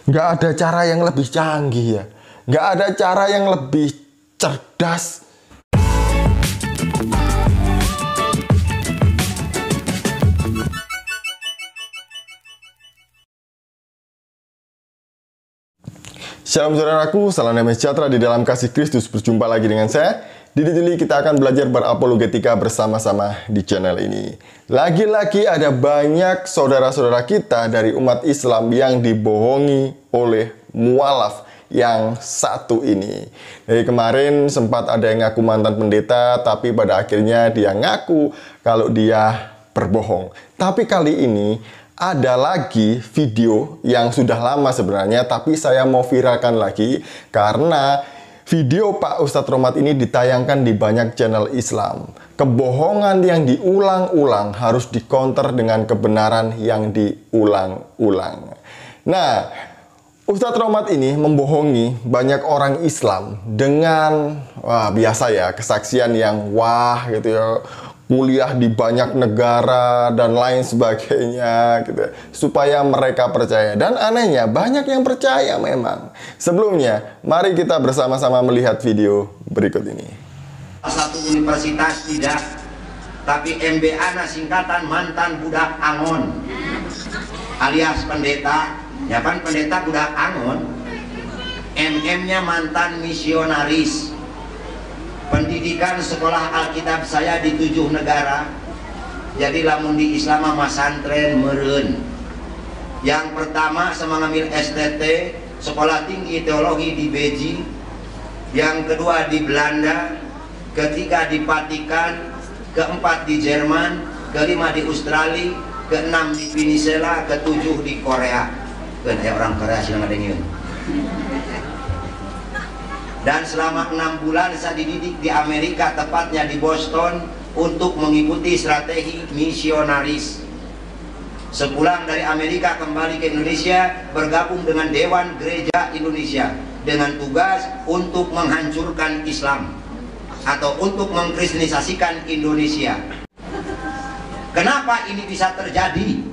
Nggak ada cara yang lebih canggih ya. Nggak ada cara yang lebih cerdas. Shalom saudaraku, salam damai sejahtera di dalam kasih Kristus. Berjumpa lagi dengan saya, Didi Jeli. Kita akan belajar berapologetika bersama-sama di channel ini. Lagi-lagi ada banyak saudara-saudara kita dari umat Islam yang dibohongi oleh mualaf yang satu ini. Dari kemarin sempat ada yang ngaku mantan pendeta, tapi pada akhirnya dia ngaku kalau dia berbohong. Tapi kali ini ada lagi video yang sudah lama sebenarnya, tapi saya mau viralkan lagi karena video Pak Ustadz Romat ini ditayangkan di banyak channel Islam. Kebohongan yang diulang-ulang harus dikonter dengan kebenaran yang diulang-ulang. Nah, Ustadz Romat ini membohongi banyak orang Islam dengan biasa ya, kesaksian yang wah gitu ya, kuliah di banyak negara dan lain sebagainya gitu, supaya mereka percaya. Dan anehnya banyak yang percaya memang. Sebelumnya, mari kita bersama-sama melihat video berikut ini. Satu universitas tidak, tapi MBA singkatan mantan budak angon alias pendeta. Ya kan, pendeta budak angon. MM-nya mantan misionaris. Pendidikan sekolah Alkitab saya di 7 negara. Jadi lamun di Islam masantren meureun. Yang pertama saya mengambil STT, Sekolah Tinggi Teologi di Beijing. Yang kedua di Belanda, ketiga di Vatikan, keempat di Jerman, kelima di Australia, keenam di Venezuela, ketujuh di Korea. Kan ya orang Korea silang ngadengin. Dan selama 6 bulan saya dididik di Amerika, tepatnya di Boston, untuk mengikuti strategi misionaris. Sepulang dari Amerika kembali ke Indonesia, bergabung dengan Dewan Gereja Indonesia dengan tugas untuk menghancurkan Islam atau untuk mengkristenisasikan Indonesia. Kenapa ini bisa terjadi?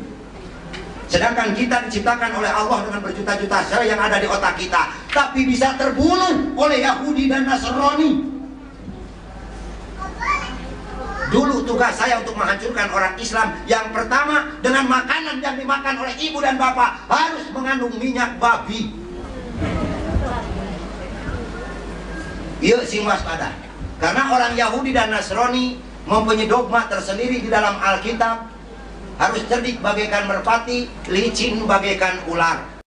Sedangkan kita diciptakan oleh Allah dengan berjuta-juta sel yang ada di otak kita, tapi bisa terbunuh oleh Yahudi dan Nasrani. Dulu tugas saya untuk menghancurkan orang Islam, yang pertama dengan makanan yang dimakan oleh ibu dan bapak harus mengandung minyak babi. Iya sing waspada. Karena orang Yahudi dan Nasrani mempunyai dogma tersendiri di dalam Alkitab. Harus cerdik bagaikan merpati, licin bagaikan ular.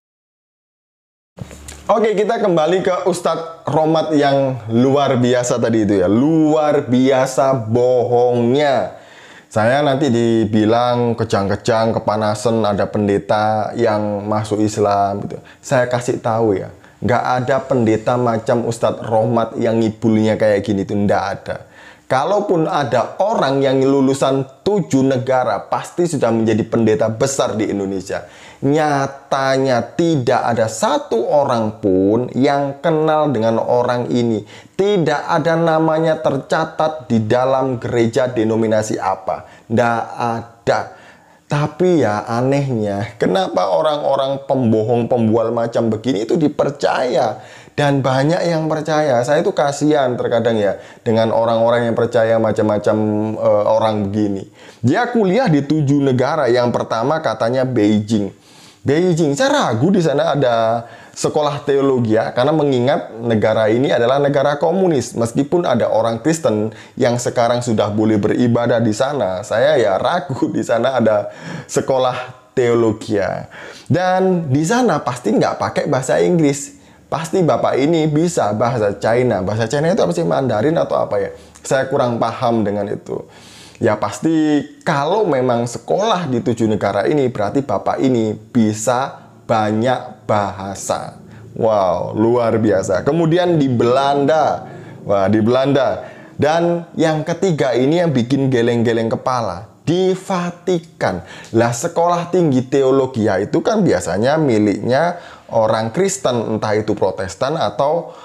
Oke, kita kembali ke Ustadz Romat yang luar biasa tadi itu ya. Luar biasa bohongnya. Saya nanti dibilang kejang-kejang, kepanasan, ada pendeta yang masuk Islam gitu. Saya kasih tahu ya, nggak ada pendeta macam Ustadz Romat yang ngibulnya kayak gini tuh, nggak ada. Kalaupun ada orang yang lulusan 7 negara, pasti sudah menjadi pendeta besar di Indonesia. Nyatanya tidak ada satu orang pun yang kenal dengan orang ini. Tidak ada namanya tercatat di dalam gereja denominasi apa. Tidak ada. Tapi ya anehnya, kenapa orang-orang pembohong, pembual macam begini itu dipercaya? Dan banyak yang percaya. Saya itu kasihan terkadang ya dengan orang-orang yang percaya macam-macam orang begini. Dia kuliah di 7 negara. Yang pertama katanya Beijing. Beijing, saya ragu di sana ada sekolah teologi ya, karena mengingat negara ini adalah negara komunis. Meskipun ada orang Kristen yang sekarang sudah boleh beribadah di sana, saya ya ragu di sana ada sekolah teologi ya. Dan di sana pasti nggak pakai bahasa Inggris. Pasti bapak ini bisa bahasa China. Bahasa China itu apa sih? Mandarin atau apa ya? Saya kurang paham dengan itu. Ya pasti kalau memang sekolah di 7 negara ini, berarti bapak ini bisa banyak bahasa. Wow, luar biasa. Kemudian di Belanda. Wah, di Belanda. Dan yang ketiga ini yang bikin geleng-geleng kepala. Di Vatikan. Lah, sekolah tinggi teologi ya itu kan biasanya miliknya orang Kristen, entah itu Protestan atau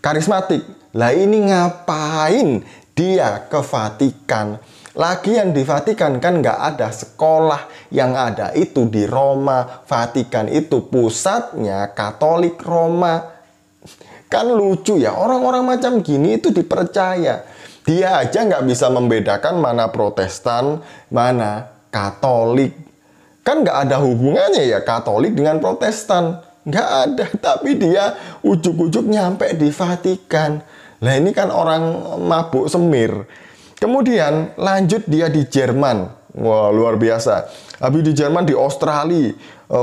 karismatik. Lah ini ngapain dia ke Vatikan? Lagi yang di Vatikan kan nggak ada sekolah, yang ada itu di Roma. Vatikan itu pusatnya Katolik Roma. Kan lucu ya, orang-orang macam gini itu dipercaya. Dia aja nggak bisa membedakan mana Protestan, mana Katolik. Kan nggak ada hubungannya ya Katolik dengan Protestan. Nggak ada, tapi dia ujuk-ujuk nyampe di Vatikan. Nah ini kan orang mabuk semir. Kemudian lanjut dia di Jerman. Wah, luar biasa. Habis di Jerman, di Australia,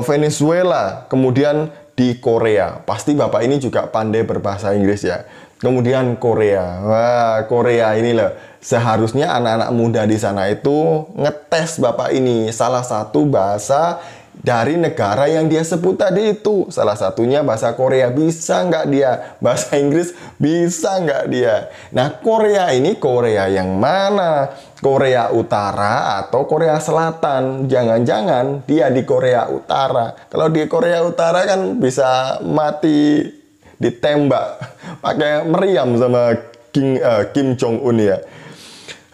Venezuela, kemudian di Korea. Pasti Bapak ini juga pandai berbahasa Inggris ya. Kemudian Korea. Wah, Korea ini loh. Seharusnya anak-anak muda di sana itu ngetes Bapak ini salah satu bahasa dari negara yang dia sebut tadi itu. Salah satunya bahasa Korea. Bisa nggak dia? Bahasa Inggris bisa nggak dia? Nah, Korea ini Korea yang mana? Korea Utara atau Korea Selatan? Jangan-jangan dia di Korea Utara. Kalau di Korea Utara kan bisa mati ditembak pakai meriam sama Kim Jong Un ya.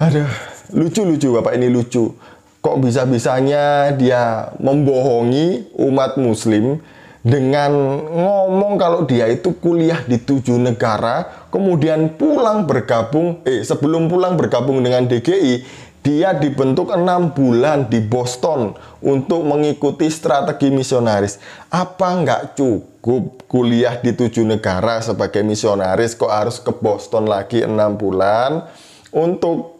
Aduh, lucu-lucu Bapak ini lucu. Kok bisa-bisanya dia membohongi umat muslim dengan ngomong kalau dia itu kuliah di 7 negara, kemudian pulang bergabung, sebelum pulang bergabung dengan DGI, dia dibentuk 6 bulan di Boston untuk mengikuti strategi misionaris. Apa nggak cukup kuliah di 7 negara sebagai misionaris, kok harus ke Boston lagi 6 bulan untuk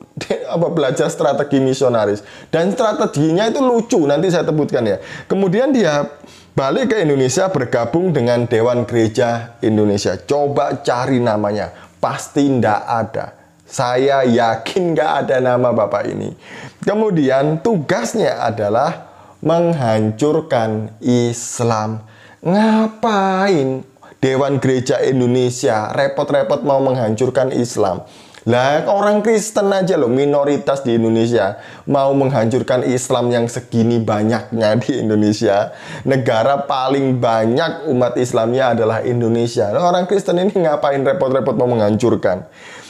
belajar strategi misionaris. Dan strateginya itu lucu, nanti saya sebutkan ya. Kemudian dia balik ke Indonesia, bergabung dengan Dewan Gereja Indonesia. Coba cari namanya, pasti ndak ada. Saya yakin nggak ada nama Bapak ini. Kemudian tugasnya adalah menghancurkan Islam. Ngapain Dewan Gereja Indonesia repot-repot mau menghancurkan Islam? Lah orang Kristen aja loh, minoritas di Indonesia mau menghancurkan Islam yang segini banyaknya di Indonesia. Negara paling banyak umat Islamnya adalah Indonesia. Nah, orang Kristen ini ngapain repot-repot mau menghancurkan?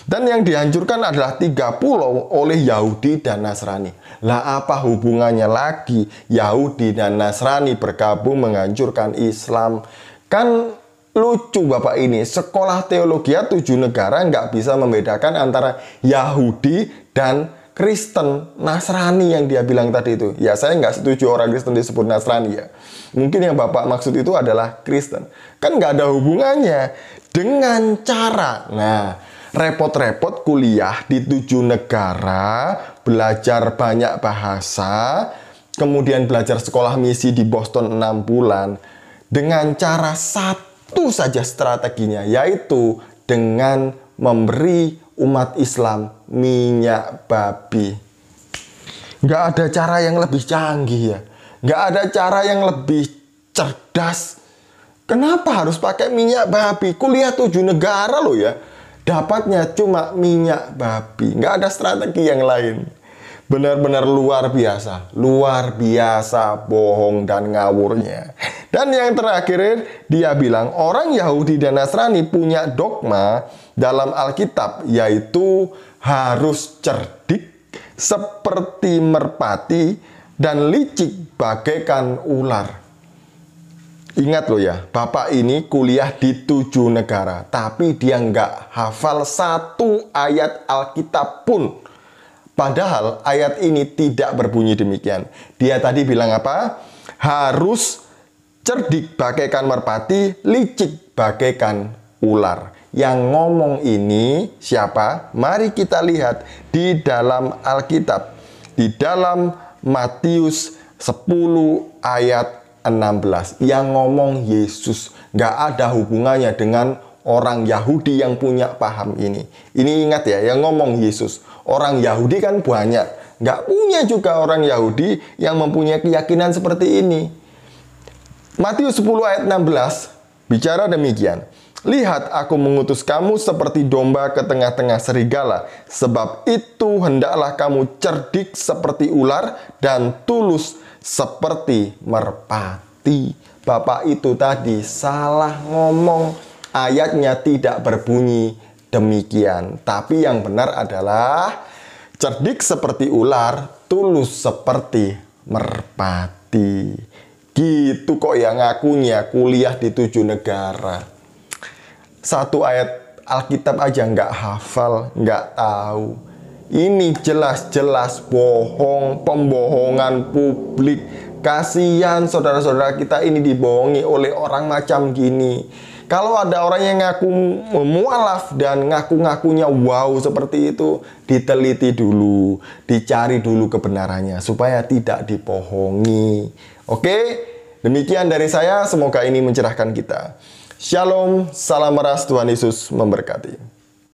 Dan yang dihancurkan adalah 3 pulau oleh Yahudi dan Nasrani. Lah apa hubungannya lagi Yahudi dan Nasrani bergabung menghancurkan Islam? Kan lucu Bapak ini, sekolah teologi 7 negara nggak bisa membedakan antara Yahudi dan Kristen, Nasrani yang dia bilang tadi itu. Ya saya nggak setuju orang Kristen disebut Nasrani ya. Mungkin yang Bapak maksud itu adalah Kristen. Kan nggak ada hubungannya dengan cara. Nah, repot-repot kuliah di 7 negara, belajar banyak bahasa, kemudian belajar sekolah misi di Boston 6 bulan, dengan cara satu saja strateginya, yaitu dengan memberi umat Islam minyak babi. Nggak ada cara yang lebih canggih ya. Nggak ada cara yang lebih cerdas. Kenapa harus pakai minyak babi? Kuliah 7 negara loh ya. Dapatnya cuma minyak babi. Nggak ada strategi yang lain. Benar-benar luar biasa bohong dan ngawurnya. Dan yang terakhir dia bilang orang Yahudi dan Nasrani punya dogma dalam Alkitab, yaitu harus cerdik seperti merpati dan licik bagaikan ular. Ingat loh ya, Bapak ini kuliah di 7 negara, tapi dia nggak hafal 1 ayat Alkitab pun. Padahal ayat ini tidak berbunyi demikian. Dia tadi bilang apa? Harus cerdik bagaikan merpati, licik bagaikan ular. Yang ngomong ini siapa? Mari kita lihat di dalam Alkitab. Di dalam Matius 10 ayat 16. Yang ngomong Yesus. Nggak ada hubungannya dengan orang Yahudi yang punya paham ini. Ini ingat ya, yang ngomong Yesus. Orang Yahudi kan banyak. Nggak punya juga orang Yahudi yang mempunyai keyakinan seperti ini. Matius 10 ayat 16 bicara demikian. Lihat, aku mengutus kamu seperti domba ke tengah-tengah serigala. Sebab itu hendaklah kamu cerdik seperti ular dan tulus seperti merpati. Bapak itu tadi salah ngomong. Ayatnya tidak berbunyi demikian. Tapi yang benar adalah Cerdik seperti ular, tulus seperti merpati. Gitu kok ya ngakunya kuliah di 7 negara. Satu ayat Alkitab aja nggak hafal, nggak tahu. Ini jelas-jelas bohong, pembohongan publik. Kasihan saudara-saudara kita ini dibohongi oleh orang macam gini. Kalau ada orang yang ngaku mualaf dan ngaku-ngakunya wow seperti itu, diteliti dulu, dicari dulu kebenarannya supaya tidak dibohongi. Oke, demikian dari saya, semoga ini mencerahkan kita. Shalom, salam meras, Tuhan Yesus memberkati.